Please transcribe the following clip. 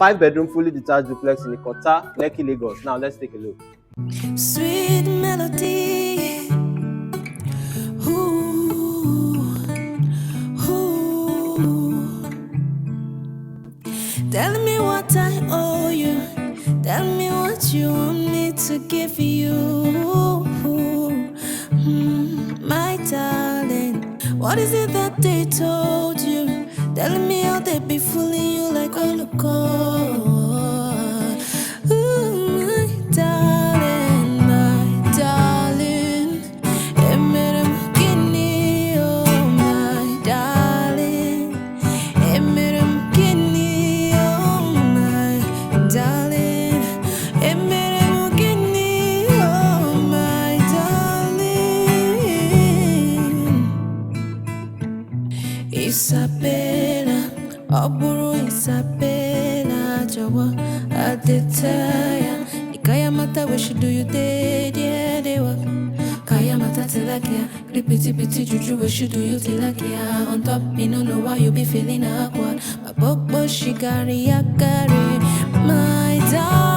5-bedroom, fully detached duplex in Ikota, Lekki, Lagos. Now let's take a look. Sweet melody. Ooh, ooh. Tell me what I owe you. Tell me what you want me to give you. My darling, what is it that they told you? Telling me how they be fooling you like all of my darling, my darling. Emerem kini, oh my darling. Emerem kini, oh my darling. Emerem kini, oh my darling. Isabella, Oburu Isabella, Jawa, Adetaya, Ikaya mata, we should do you dead, yeah, they were. Kaya mata tilakia, ripiti piti juju, we should do you tilakia. On top, you don't know why you be feeling awkward. My bobo shigari yakari, my darling.